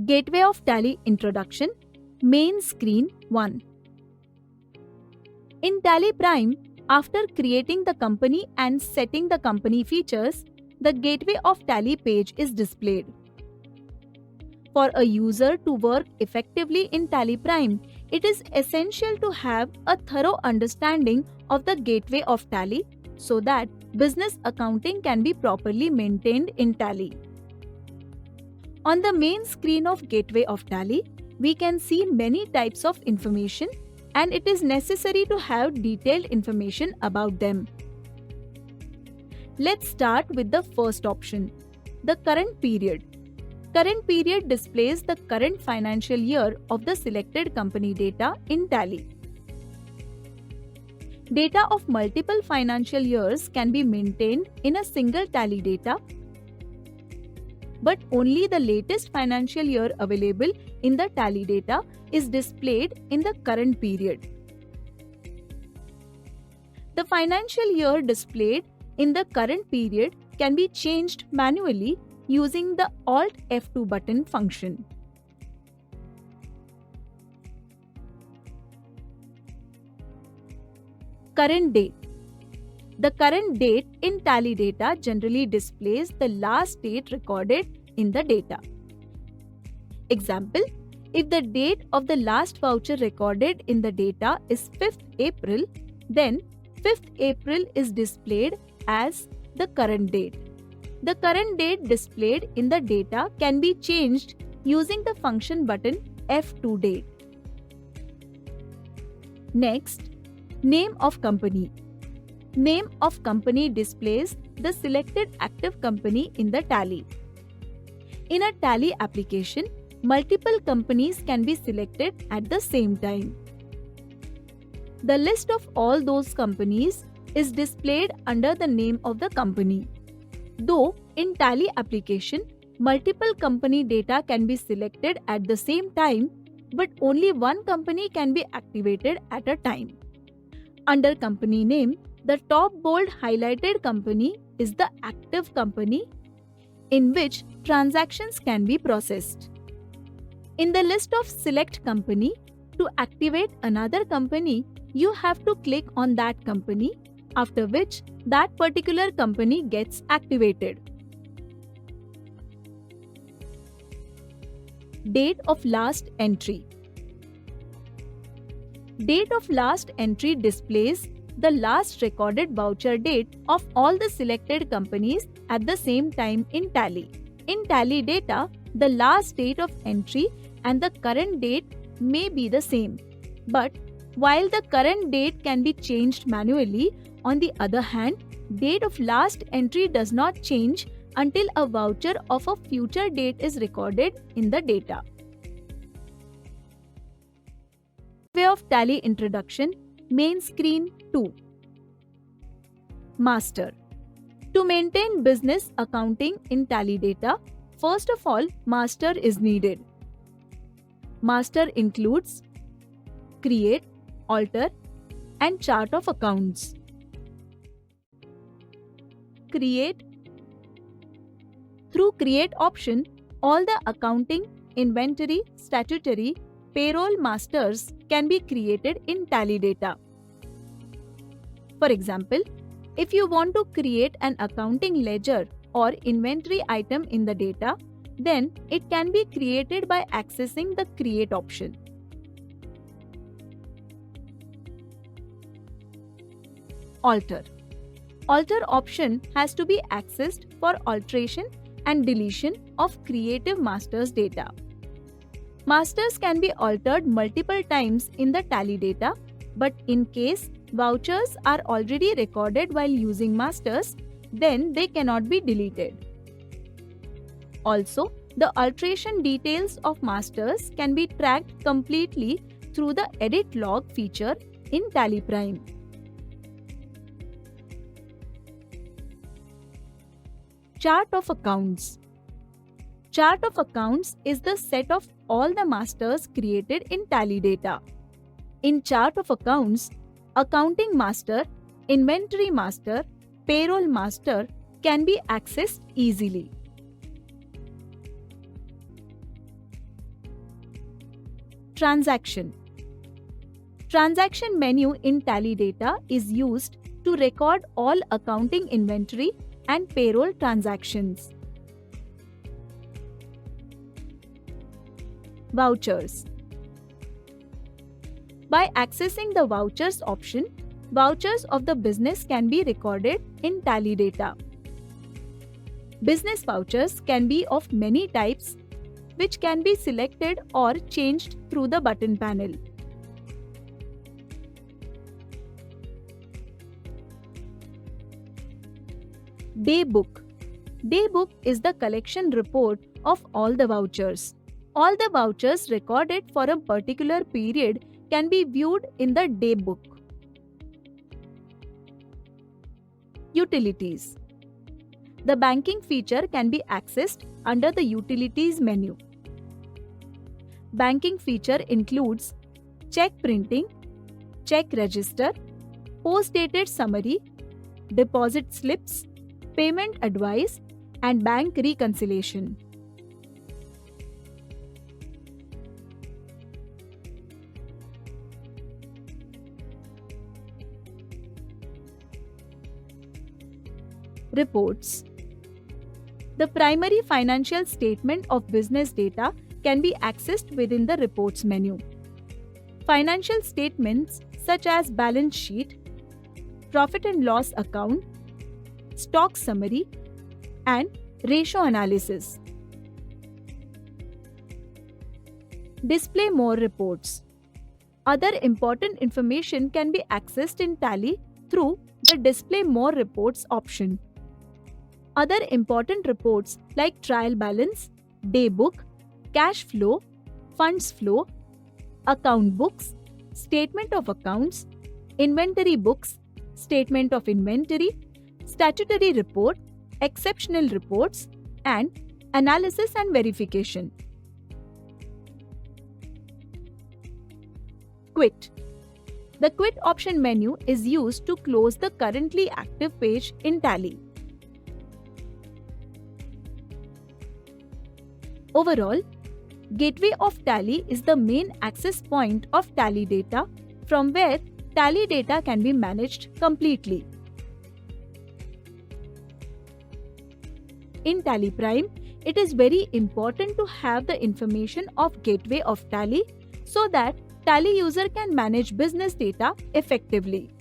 Gateway of Tally Introduction, Main Screen 1. In Tally Prime, after creating the company and setting the company features, the Gateway of Tally page is displayed. For a user to work effectively in Tally Prime, it is essential to have a thorough understanding of the Gateway of Tally so that business accounting can be properly maintained in Tally. On the main screen of Gateway of Tally, we can see many types of information, and it is necessary to have detailed information about them. Let's start with the first option, the current period. Current period displays the current financial year of the selected company data in Tally. Data of multiple financial years can be maintained in a single Tally data, but only the latest financial year available in the Tally data is displayed in the current period. The financial year displayed in the current period can be changed manually using the Alt F2 button function. Current date. The current date in Tally data generally displays the last date recorded in the data. Example, if the date of the last voucher recorded in the data is 5th April, then 5th April is displayed as the current date. The current date displayed in the data can be changed using the function button F2 date. Next, name of company. Name of company displays the selected active company in the Tally. In a Tally application, multiple companies can be selected at the same time. The list of all those companies is displayed under the name of the company. Though in Tally application, multiple company data can be selected at the same time, but only one company can be activated at a time. Under company name, the top bold highlighted company is the active company in which transactions can be processed. In the list of select company, to activate another company, you have to click on that company, after which that particular company gets activated. Date of last entry. Date of last entry displays the last recorded voucher date of all the selected companies at the same time in Tally. In Tally data, the last date of entry and the current date may be the same. But while the current date can be changed manually, on the other hand, date of last entry does not change until a voucher of a future date is recorded in the data. Way of Tally introduction, main screen 2. Master. To maintain business accounting in Tally data, first of all, master is needed. Master includes create, alter, and chart of accounts. Create. Through create option, all the accounting, inventory, statutory, payroll masters can be created in Tally data. For example, if you want to create an accounting ledger or inventory item in the data, then it can be created by accessing the create option. Alter. Alter option has to be accessed for alteration and deletion of creative masters data. Masters can be altered multiple times in the Tally data, but in case vouchers are already recorded while using masters, then they cannot be deleted. Also, the alteration details of masters can be tracked completely through the edit log feature in Tally Prime. Chart of accounts. Chart of accounts is the set of all the masters created in Tally data. In chart of accounts, accounting master, inventory master, payroll master can be accessed easily. Transaction. Transaction menu in Tally data is used to record all accounting inventory and payroll transactions. Vouchers. By accessing the Vouchers option, vouchers of the business can be recorded in Tally data. Business vouchers can be of many types, which can be selected or changed through the button panel. Daybook. Daybook is the collection report of all the vouchers. All the vouchers recorded for a particular period can be viewed in the Daybook. Utilities. The banking feature can be accessed under the Utilities menu. Banking feature includes check printing, check register, post-dated summary, deposit slips, payment advice, and bank reconciliation. Reports. The primary financial statement of business data can be accessed within the Reports menu. Financial statements such as balance sheet, profit and loss account, stock summary, and ratio analysis. Display more reports. Other important information can be accessed in Tally through the Display More Reports option. Other important reports like trial balance, daybook, cash flow, funds flow, account books, statement of accounts, inventory books, statement of inventory, statutory report, exceptional reports, and analysis and verification. Quit. The Quit option menu is used to close the currently active page in Tally. Overall, Gateway of Tally is the main access point of Tally data from where Tally data can be managed completely. In Tally Prime, it is very important to have the information of Gateway of Tally so that Tally user can manage business data effectively.